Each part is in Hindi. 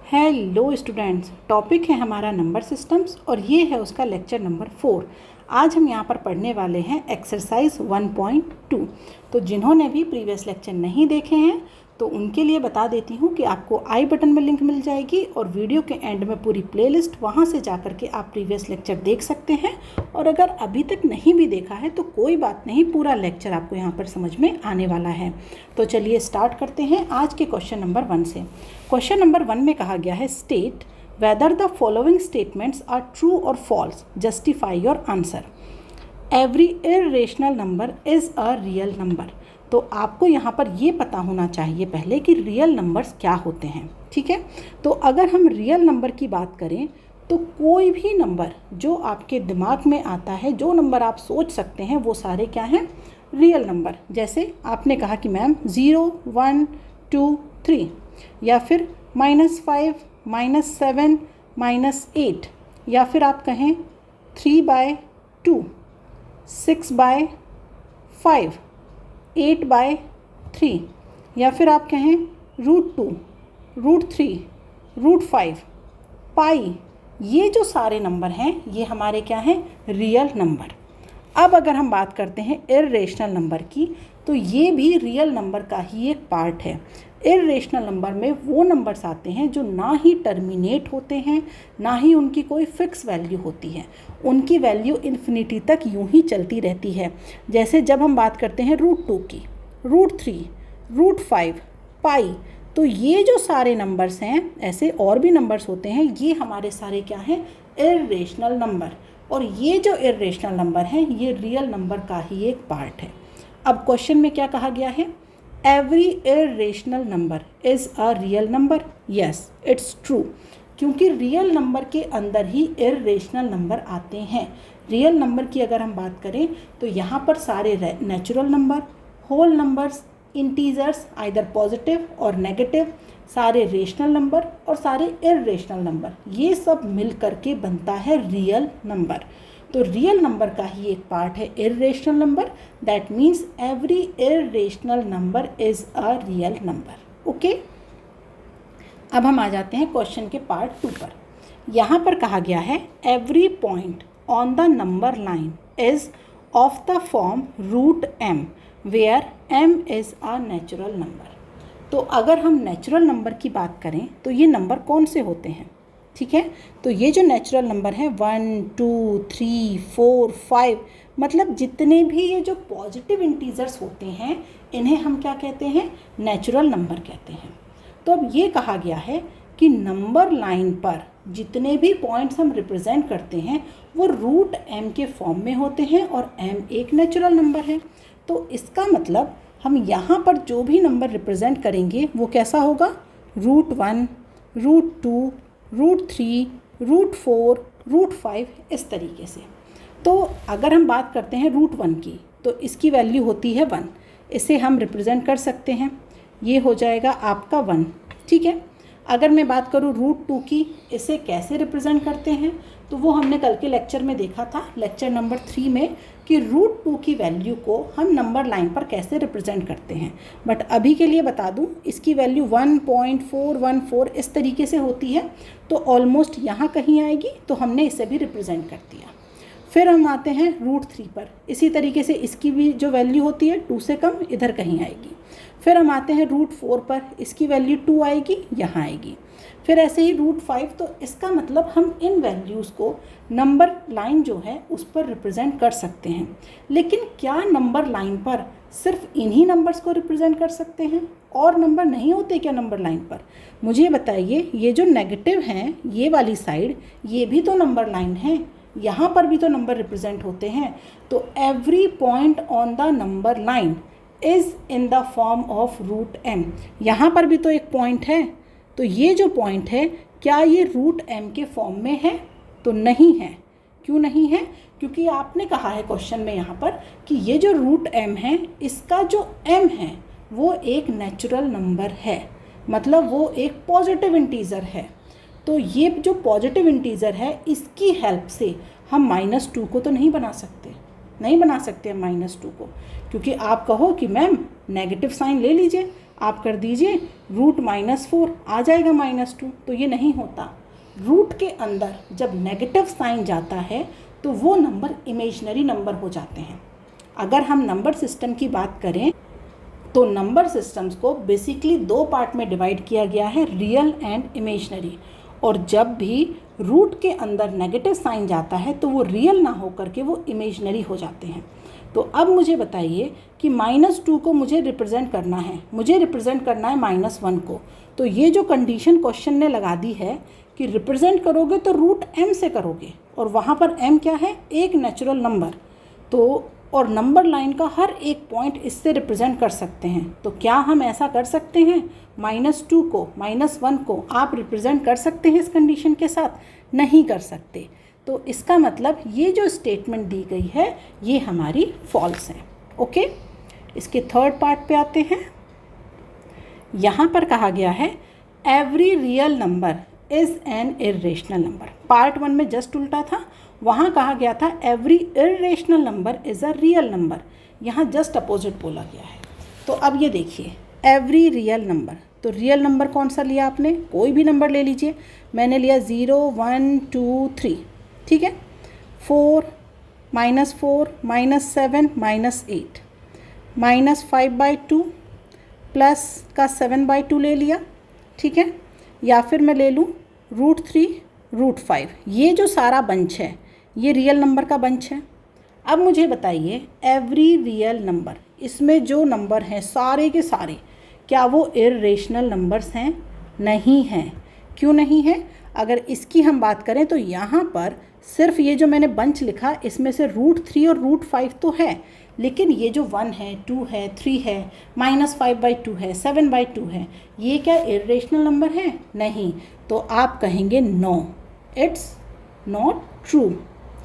हेलो स्टूडेंट्स, टॉपिक है हमारा नंबर सिस्टम्स और ये है उसका लेक्चर नंबर 4। आज हम यहाँ पर पढ़ने वाले हैं एक्सरसाइज 1.2। तो जिन्होंने भी प्रीवियस लेक्चर नहीं देखे हैं तो उनके लिए बता देती हूँ कि आपको आई बटन में लिंक मिल जाएगी और वीडियो के एंड में पूरी प्लेलिस्ट, वहाँ से जा कर के आप प्रीवियस लेक्चर देख सकते हैं। और अगर अभी तक नहीं भी देखा है तो कोई बात नहीं, पूरा लेक्चर आपको यहाँ पर समझ में आने वाला है। तो चलिए स्टार्ट करते हैं आज के क्वेश्चन नंबर 1 से। क्वेश्चन नंबर 1 में कहा गया है state whether the following statements are true और false, justify your answer. Every irrational number is a real number. तो आपको यहाँ पर ये पता होना चाहिए पहले कि रियल नंबर्स क्या होते हैं, ठीक है। तो अगर हम रियल नंबर की बात करें तो कोई भी नंबर जो आपके दिमाग में आता है, जो नंबर आप सोच सकते हैं, वो सारे क्या हैं, रियल नंबर। जैसे आपने कहा कि मैम 0, 1, 2, 3, या फिर -5, -7, -8, या फिर आप कहें 3/2, 6/5, 8/3, या फिर आप कहें √2, √3, √5, पाई। ये जो सारे नंबर हैं ये हमारे क्या हैं, रियल नंबर। अब अगर हम बात करते हैं इर्रेशनल नंबर की, तो ये भी रियल नंबर का ही एक पार्ट है। इर्रेशनल नंबर में वो नंबर्स आते हैं जो ना ही टर्मिनेट होते हैं, ना ही उनकी कोई फिक्स वैल्यू होती है। उनकी वैल्यू इन्फिनिटी तक यूं ही चलती रहती है। जैसे जब हम बात करते हैं √2 की, √3, √5, पाई, तो ये जो सारे नंबर्स हैं, ऐसे और भी नंबर्स होते हैं, ये हमारे सारे क्या हैं, इर्रेशनल नंबर। और ये जो इर्रेशनल नंबर हैं ये रियल नंबर का ही एक पार्ट है। अब क्वेश्चन में क्या कहा गया है, every irrational number is a real number. Yes, it's true, क्योंकि रियल नंबर के अंदर ही इर्रेशनल नंबर आते हैं। रियल नंबर की अगर हम बात करें तो यहाँ पर सारे natural number, whole numbers, integers either positive और नेगेटिव, सारे रेशनल नंबर और सारे इर्रेशनल नंबर, ये सब मिल करके बनता है रियल नंबर। तो रियल नंबर का ही एक पार्ट है irrational number. That means every irrational number is a real number. Okay, अब हम आ जाते हैं क्वेश्चन के पार्ट 2 पर। यहाँ पर कहा गया है every point on the number line is of the form √m where m is a natural number. तो अगर हम नेचुरल नंबर की बात करें तो ये नंबर कौन से होते हैं, ठीक है। तो ये जो नेचुरल नंबर है 1, 2, 3, 4, 5, मतलब जितने भी ये जो पॉजिटिव इंटीजर्स होते हैं इन्हें हम क्या कहते हैं, नेचुरल नंबर कहते हैं। तो अब ये कहा गया है कि नंबर लाइन पर जितने भी पॉइंट्स हम रिप्रेजेंट करते हैं वो √m के फॉर्म में होते हैं और m एक नेचुरल नंबर है। तो इसका मतलब हम यहाँ पर जो भी नंबर रिप्रेजेंट करेंगे वो कैसा होगा, √1, √2, √3, √4, √5, इस तरीके से। तो अगर हम बात करते हैं √1 की तो इसकी वैल्यू होती है 1, इसे हम रिप्रेजेंट कर सकते हैं, ये हो जाएगा आपका 1, ठीक है। अगर मैं बात करूँ √2 की, इसे कैसे रिप्रेजेंट करते हैं तो वो हमने कल के लेक्चर में देखा था, लेक्चर नंबर 3 में, कि √2 की वैल्यू को हम नंबर लाइन पर कैसे रिप्रेजेंट करते हैं। बट अभी के लिए बता दूं, इसकी वैल्यू 1.414 इस तरीके से होती है, तो ऑलमोस्ट यहाँ कहीं आएगी, तो हमने इसे भी रिप्रेजेंट कर दिया। फिर हम आते हैं √3 पर, इसी तरीके से इसकी भी जो वैल्यू होती है 2 से कम इधर कहीं आएगी। फिर हम आते हैं √4 पर, इसकी वैल्यू 2 आएगी, यहाँ आएगी। फिर ऐसे ही √5, तो इसका मतलब हम इन वैल्यूज़ को नंबर लाइन जो है उस पर रिप्रेजेंट कर सकते हैं। लेकिन क्या नंबर लाइन पर सिर्फ इन्हीं नंबर्स को रिप्रेजेंट कर सकते हैं, और नंबर नहीं होते क्या नंबर लाइन पर? मुझे बताइए, ये जो नेगेटिव हैं ये वाली साइड, ये भी तो नंबर लाइन है, यहाँ पर भी तो नंबर रिप्रेजेंट होते हैं। तो every point on the number line is in the form of √m। यहाँ पर भी तो एक पॉइंट है, तो ये जो पॉइंट है क्या ये √m के फॉर्म में है? तो नहीं है। क्यों नहीं है? क्योंकि आपने कहा है क्वेश्चन में यहाँ पर कि ये जो √m है, इसका जो m है वो एक नेचुरल नंबर है, मतलब वो एक पॉजिटिव इंटीजर है। तो ये जो पॉजिटिव इंटीजर है इसकी हेल्प से हम -2 को तो नहीं बना सकते, नहीं बना सकते हम -2 को, क्योंकि आप कहो कि मैम नेगेटिव साइन ले लीजिए, आप कर दीजिए √-4, आ जाएगा -2। तो ये नहीं होता। रूट के अंदर जब नेगेटिव साइन जाता है तो वो नंबर इमेजिनरी नंबर हो जाते हैं। अगर हम नंबर सिस्टम की बात करें तो नंबर सिस्टम्स को बेसिकली 2 पार्ट में डिवाइड किया गया है, रियल एंड इमेजिनरी। और जब भी रूट के अंदर नेगेटिव साइन जाता है तो वो रियल ना हो करके वो इमेजिनरी हो जाते हैं। तो अब मुझे बताइए कि -2 को मुझे रिप्रेजेंट करना है, मुझे रिप्रेजेंट करना है -1 को। तो ये जो कंडीशन क्वेश्चन ने लगा दी है कि रिप्रेजेंट करोगे तो √m से करोगे, और वहाँ पर m क्या है, एक नेचुरल नंबर। तो और नंबर लाइन का हर एक पॉइंट इससे रिप्रेजेंट कर सकते हैं। तो क्या हम ऐसा कर सकते हैं, -2 को -1 को आप रिप्रेजेंट कर सकते हैं इस कंडीशन के साथ? नहीं कर सकते। तो इसका मतलब ये जो स्टेटमेंट दी गई है ये हमारी फॉल्स है। ओके, इसके थर्ड पार्ट पे आते हैं। यहाँ पर कहा गया है every real number is an irrational number. Part 1 में जस्ट उल्टा था, वहाँ कहा गया था every irrational number is a real number, यहाँ जस्ट अपोजिट बोला गया है। तो अब ये देखिए एवरी रियल नंबर, तो रियल नंबर कौन सा लिया आपने, कोई भी नंबर ले लीजिए। मैंने लिया 0 1 2 3, ठीक है। 4 -4 -7 -8 -5/2 प्लस का 7/2 ले लिया, ठीक है। या फिर मैं ले लूँ √3 √5। ये जो सारा बंच है ये रियल नंबर का बंच है। अब मुझे बताइए एवरी रियल नंबर, इसमें जो नंबर हैं सारे के सारे, क्या वो इर्रेशनल नंबर्स हैं? नहीं हैं। क्यों नहीं है? अगर इसकी हम बात करें तो यहाँ पर सिर्फ ये जो मैंने बंच लिखा इसमें से √3 और √5 तो है, लेकिन ये जो 1 है 2 है 3 है -5/2 है 7/2 है, ये क्या इर्रेशनल नंबर है? नहीं। तो आप कहेंगे नो, इट्स नॉट ट्रू,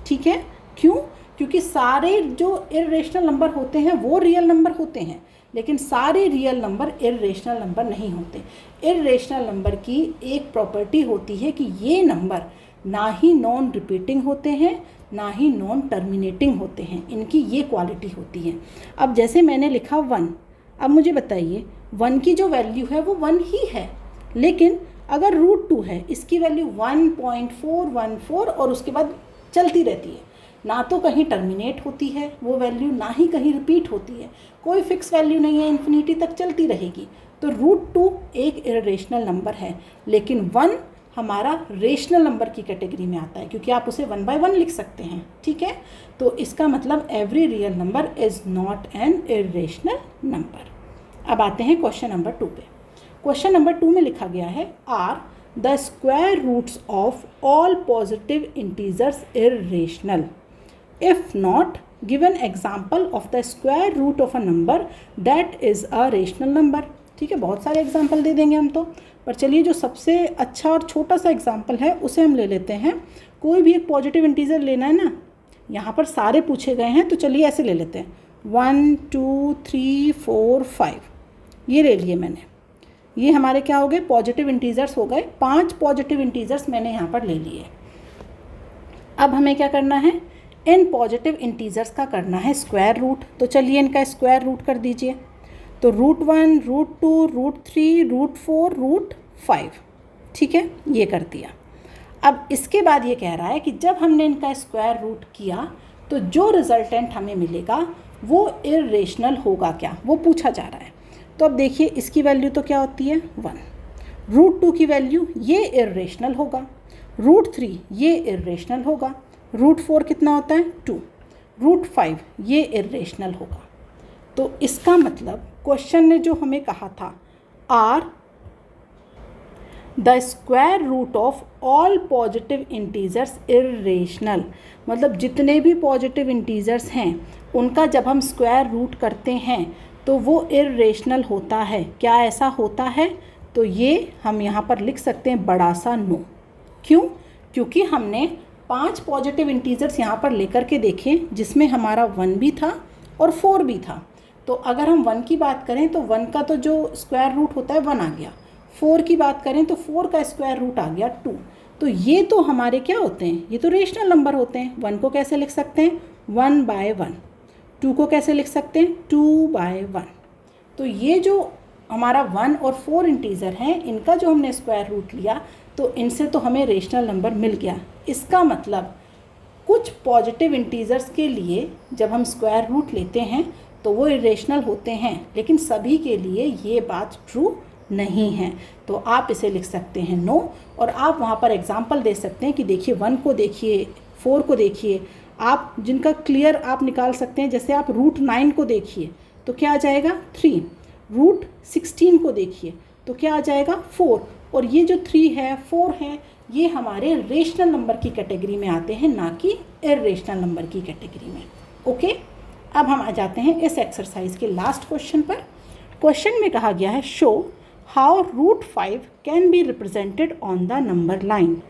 ठीक है। क्यों? क्योंकि सारे जो इर्रेशनल नंबर होते हैं वो रियल नंबर होते हैं, लेकिन सारे रियल नंबर इर्रेशनल नंबर नहीं होते। इर्रेशनल नंबर की एक प्रॉपर्टी होती है कि ये नंबर ना ही नॉन रिपीटिंग होते हैं ना ही नॉन टर्मिनेटिंग होते हैं, इनकी ये क्वालिटी होती है। अब जैसे मैंने लिखा 1, अब मुझे बताइए 1 की जो वैल्यू है वो 1 ही है, लेकिन अगर √2 है इसकी वैल्यू 1.414 और उसके बाद चलती रहती है, ना तो कहीं टर्मिनेट होती है वो वैल्यू ना ही कहीं रिपीट होती है, कोई फिक्स वैल्यू नहीं है, इन्फिनिटी तक चलती रहेगी। तो √2 एक इर्रेशनल नंबर है, लेकिन 1 हमारा रेशनल नंबर की कैटेगरी में आता है, क्योंकि आप उसे 1/1 लिख सकते हैं, ठीक है। तो इसका मतलब every real number is not an irrational number. अब आते हैं क्वेश्चन नंबर 2 पे। क्वेश्चन नंबर 2 में लिखा गया है are the square roots of all positive integers irrational, if not given example of the square root of a number that is a rational number. ठीक है, बहुत सारे एग्जाम्पल दे देंगे हम तो, पर चलिए जो सबसे अच्छा और छोटा सा एग्जाम्पल है उसे हम ले लेते हैं। कोई भी एक पॉजिटिव इंटीजर लेना है ना, यहाँ पर सारे पूछे गए हैं, तो चलिए ऐसे ले लेते हैं 1 2 3 4 5, ये ले लिए मैंने। ये हमारे क्या हो गए, पॉजिटिव इंटीजर्स हो गए। 5 पॉजिटिव इंटीजर्स मैंने यहाँ पर ले लिए। अब हमें क्या करना है, इन पॉजिटिव इंटीजर्स का करना है स्क्वायर रूट। तो चलिए इनका स्क्वायर रूट कर दीजिए। तो √1 √2 √3 √4 √5, ठीक है, ये कर दिया। अब इसके बाद ये कह रहा है कि जब हमने इनका स्क्वायर रूट किया तो जो रिजल्टेंट हमें मिलेगा वो इर्रेशनल होगा क्या, वो पूछा जा रहा है। तो अब देखिए इसकी वैल्यू तो क्या होती है 1, √2 की वैल्यू ये इर्रेशनल होगा, √3 ये इर्रेशनल होगा, √4 कितना होता है 2, √5 ये इर्रेशनल होगा। तो इसका मतलब क्वेश्चन ने जो हमें कहा था are the square root of all positive integers irrational, मतलब जितने भी पॉजिटिव इंटीजर्स हैं उनका जब हम स्क्वायर रूट करते हैं तो वो इर्रेशनल होता है। क्या ऐसा होता है? तो ये हम यहाँ पर लिख सकते हैं बड़ा सा नो। क्यों? क्योंकि हमने 5 पॉजिटिव इंटीजर्स यहाँ पर लेकर के देखे जिसमें हमारा 1 भी था और 4 भी था। तो अगर हम 1 की बात करें तो 1 का तो जो स्क्वायर रूट होता है 1 आ गया, 4 की बात करें तो 4 का स्क्वायर रूट आ गया 2। तो ये तो हमारे क्या होते हैं, ये तो रेशनल नंबर होते हैं। 1 को कैसे लिख सकते हैं 1/1, 2 को कैसे लिख सकते हैं 2/1। तो ये जो हमारा 1 और 4 इंटीज़र हैं, इनका जो हमने स्क्वायर रूट लिया तो इनसे तो हमें रेशनल नंबर मिल गया। इसका मतलब कुछ पॉजिटिव इंटीज़र्स के लिए जब हम स्क्वायर रूट लेते हैं तो वो इरेशनल होते हैं, लेकिन सभी के लिए ये बात ट्रू नहीं है। तो आप इसे लिख सकते हैं नो, और आप वहाँ पर एग्जांपल दे सकते हैं कि देखिए 1 को देखिए, 4 को देखिए, आप जिनका क्लियर आप निकाल सकते हैं। जैसे आप रूट 9 को देखिए तो क्या आ जाएगा 3, रूट 16 को देखिए तो क्या आ जाएगा 4, और ये जो 3 है 4 है ये हमारे रेशनल नंबर की कैटेगरी में आते हैं, ना कि इर्रेशनल नंबर की कैटेगरी में। ओके, अब हम आ जाते हैं इस एक्सरसाइज के लास्ट क्वेश्चन पर। क्वेश्चन में कहा गया है show how root 5 can be represented on the number line.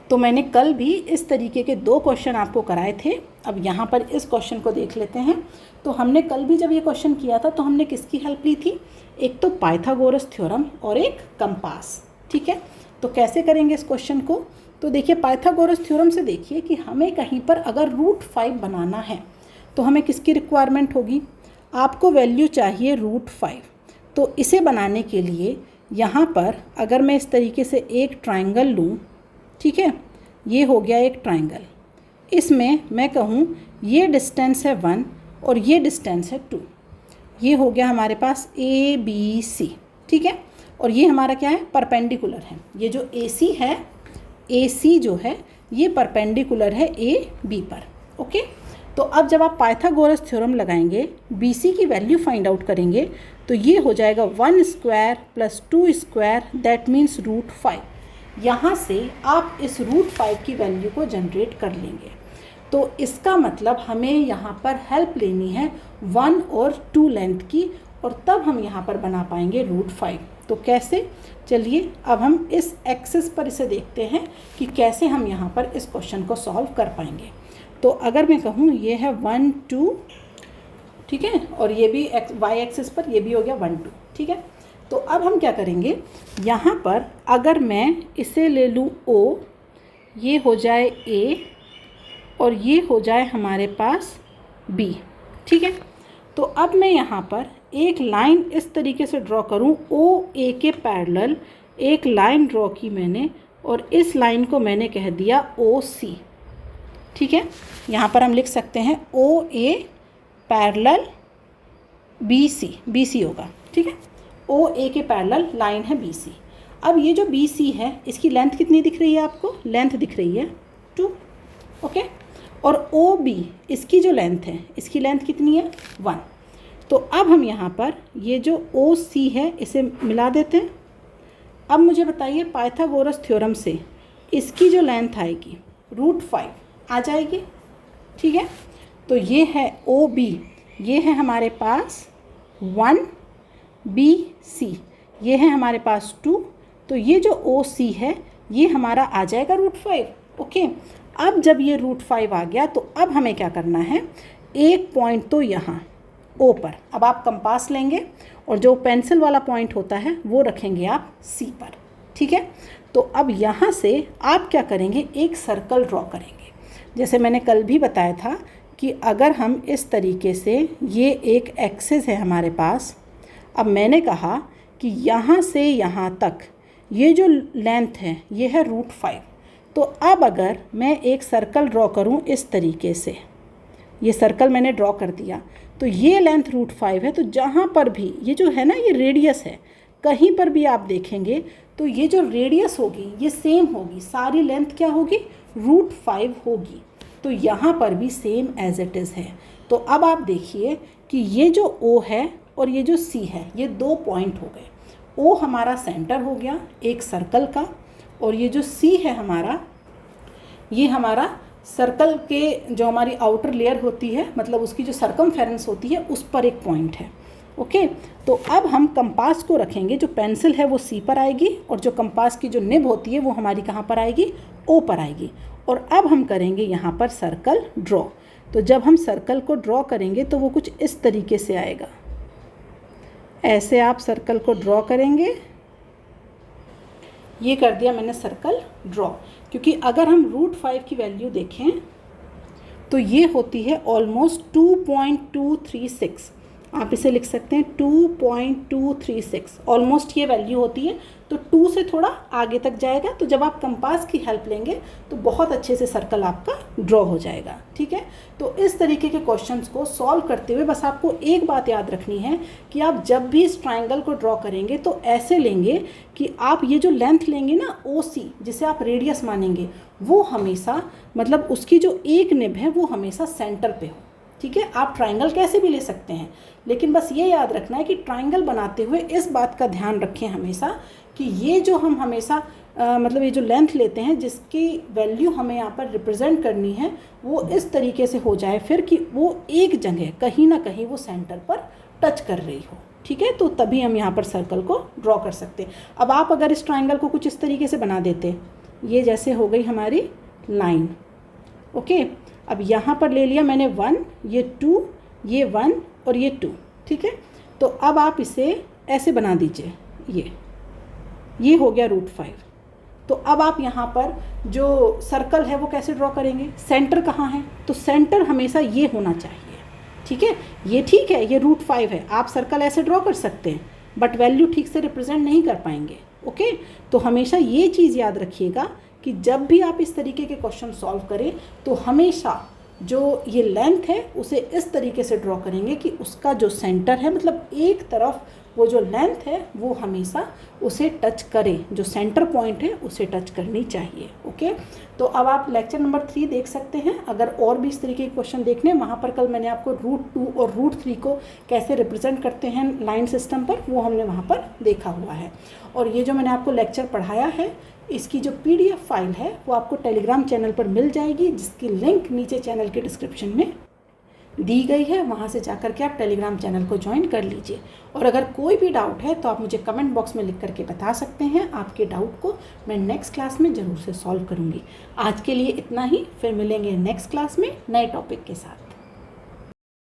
तो मैंने कल भी इस तरीके के 2 क्वेश्चन आपको कराए थे। अब यहाँ पर इस क्वेश्चन को देख लेते हैं। तो हमने कल भी जब ये क्वेश्चन किया था तो हमने किसकी हेल्प ली थी, एक तो पाइथागोरस थ्योरम और एक कंपास। ठीक है, तो कैसे करेंगे इस क्वेश्चन को। तो देखिए पाइथागोरस थ्योरम से देखिए कि हमें कहीं पर अगर रूट 5 बनाना है तो हमें किसकी रिक्वायरमेंट होगी, आपको वैल्यू चाहिए रूट 5। तो इसे बनाने के लिए यहाँ पर अगर मैं इस तरीके से एक ट्राइंगल लूँ, ठीक है, ये हो गया एक ट्राइंगल, इसमें मैं कहूँ ये डिस्टेंस है 1 और ये डिस्टेंस है 2, ये हो गया हमारे पास ABC। ठीक है, और ये हमारा क्या है, परपेंडिकुलर है। ये जो AC है, AC जो है ये परपेंडिकुलर है AB पर। ओके, तो अब जब आप पाइथागोरस थ्योरम लगाएंगे, BC की वैल्यू फाइंड आउट करेंगे तो ये हो जाएगा 1 square plus 2 square, that means root 5। यहाँ से आप इस रूट 5 की वैल्यू को जनरेट कर लेंगे। तो इसका मतलब हमें यहाँ पर हेल्प लेनी है 1 और 2 लेंथ की, और तब हम यहाँ पर बना पाएंगे रूट 5। तो कैसे, चलिए अब हम इस एक्सिस पर इसे देखते हैं कि कैसे हम यहाँ पर इस क्वेश्चन को सॉल्व कर पाएंगे। तो अगर मैं कहूँ ये है 1 2, ठीक है, और ये भी वाई एक्सिस पर ये भी हो गया 1 2। ठीक है, तो अब हम क्या करेंगे, यहाँ पर अगर मैं इसे ले लूँ O, ये हो जाए A और ये हो जाए हमारे पास B। ठीक है, तो अब मैं यहाँ पर एक लाइन इस तरीके से ड्रॉ करूँ, OA के पैरेलल एक लाइन ड्रॉ की मैंने, और इस लाइन को मैंने कह दिया OC। ठीक है, यहाँ पर हम लिख सकते हैं OA पैरेलल BC होगा। ठीक है, OA के पैरेलल लाइन है BC। अब ये जो BC है इसकी लेंथ कितनी दिख रही है आपको, लेंथ दिख रही है 2। ओके, और OB इसकी जो लेंथ है, इसकी लेंथ कितनी है 1। तो अब हम यहाँ पर ये जो OC है इसे मिला देते हैं। अब मुझे बताइए पाइथागोरस थ्योरम से इसकी जो लेंथ आएगी रूट 5 आ जाएगी। ठीक है, तो ये है OB, ये है हमारे पास 1, BC ये है हमारे पास 2, तो ये जो OC है ये हमारा आ जाएगा रूट 5। ओके, अब जब ये रूट 5 आ गया तो अब हमें क्या करना है, एक पॉइंट तो यहाँ O पर, अब आप कंपास लेंगे और जो पेंसिल वाला पॉइंट होता है वो रखेंगे आप C पर। ठीक है, तो अब यहाँ से आप क्या करेंगे, एक सर्कल ड्रॉ करेंगे। जैसे मैंने कल भी बताया था कि अगर हम इस तरीके से, ये एक एक्सिस है हमारे पास, अब मैंने कहा कि यहाँ से यहाँ तक ये जो लेंथ है ये है रूट 5। तो अब अगर मैं एक सर्कल ड्रॉ करूँ इस तरीके से, ये सर्कल मैंने ड्रॉ कर दिया, तो ये लेंथ रूट 5 है। तो जहाँ पर भी ये जो है ना ये रेडियस है, कहीं पर भी आप देखेंगे तो ये जो रेडियस होगी ये सेम होगी, सारी लेंथ क्या होगी, रूट 5 होगी। तो यहाँ पर भी सेम एज इट इज़ है। तो अब आप देखिए कि ये जो O है और ये जो C है ये 2 पॉइंट हो गए। O हमारा सेंटर हो गया एक सर्कल का, और ये जो C है हमारा, ये हमारा सर्कल के जो हमारी आउटर लेयर होती है, मतलब उसकी जो सर्कमफेरेंस होती है उस पर एक पॉइंट है। ओके, तो अब हम कंपास को रखेंगे, जो पेंसिल है वो C पर आएगी और जो कंपास की जो निब होती है वो हमारी कहाँ पर आएगी, O पर आएगी। और अब हम करेंगे यहाँ पर सर्कल ड्रॉ। तो जब हम सर्कल को ड्रॉ करेंगे तो वो कुछ इस तरीके से आएगा, ऐसे आप सर्कल को ड्रॉ करेंगे। ये कर दिया मैंने सर्कल ड्रॉ, क्योंकि अगर हम रूट 5 की वैल्यू देखें तो ये होती है ऑलमोस्ट 2.236। आप इसे लिख सकते हैं 2.236, ऑलमोस्ट ये वैल्यू होती है, तो 2 से थोड़ा आगे तक जाएगा। तो जब आप कंपास की हेल्प लेंगे तो बहुत अच्छे से सर्कल आपका ड्रॉ हो जाएगा। ठीक है, तो इस तरीके के क्वेश्चंस को सॉल्व करते हुए बस आपको एक बात याद रखनी है कि आप जब भी इस ट्राइंगल को ड्रॉ करेंगे तो ऐसे लेंगे कि आप ये जो लेंथ लेंगे ना OC, जिसे आप रेडियस मानेंगे, वो हमेशा मतलब उसकी जो एक निब है वो हमेशा सेंटर पे हो। ठीक है, आप ट्राइंगल कैसे भी ले सकते हैं, लेकिन बस ये याद रखना है कि ट्राइंगल बनाते हुए इस बात का ध्यान रखें हमेशा कि ये जो हम हमेशा मतलब ये जो लेंथ लेते हैं जिसकी वैल्यू हमें यहाँ पर रिप्रेजेंट करनी है वो इस तरीके से हो जाए फिर कि वो एक जगह कहीं ना कहीं वो सेंटर पर टच कर रही हो। ठीक है, तो तभी हम यहाँ पर सर्कल को ड्रॉ कर सकते हैं। अब आप अगर इस ट्राइंगल को कुछ इस तरीके से बना देते, ये जैसे हो गई हमारी लाइन। ओके, अब यहाँ पर ले लिया मैंने 1, ये 2, ये 1 और ये 2। ठीक है, तो अब आप इसे ऐसे बना दीजिए, ये हो गया √5। तो अब आप यहाँ पर जो सर्कल है वो कैसे ड्रॉ करेंगे, सेंटर कहाँ है, तो सेंटर हमेशा ये होना चाहिए। ठीक है, ये ठीक है, ये √5 है, आप सर्कल ऐसे ड्रॉ कर सकते हैं बट वैल्यू ठीक से रिप्रेजेंट नहीं कर पाएंगे। ओके, तो हमेशा ये चीज़ याद रखिएगा कि जब भी आप इस तरीके के क्वेश्चन सॉल्व करें तो हमेशा जो ये लेंथ है उसे इस तरीके से ड्रॉ करेंगे कि उसका जो सेंटर है मतलब एक तरफ वो जो लेंथ है वो हमेशा उसे टच करे, जो सेंटर पॉइंट है उसे टच करनी चाहिए। ओके, तो अब आप लेक्चर नंबर 3 देख सकते हैं। अगर और भी इस तरीके के क्वेश्चन देखने, वहाँ पर कल मैंने आपको √2 और √3 को कैसे रिप्रेजेंट करते हैं लाइन सिस्टम पर, वो हमने वहाँ पर देखा हुआ है। और ये जो मैंने आपको लेक्चर पढ़ाया है इसकी जो PDF फाइल है वो आपको टेलीग्राम चैनल पर मिल जाएगी, जिसकी लिंक नीचे चैनल के डिस्क्रिप्शन में दी गई है। वहाँ से जाकर के आप टेलीग्राम चैनल को ज्वाइन कर लीजिए। और अगर कोई भी डाउट है तो आप मुझे कमेंट बॉक्स में लिख करके बता सकते हैं। आपके डाउट को मैं नेक्स्ट क्लास में ज़रूर से सॉल्व करूँगी। आज के लिए इतना ही, फिर मिलेंगे नेक्स्ट क्लास में नए टॉपिक के साथ।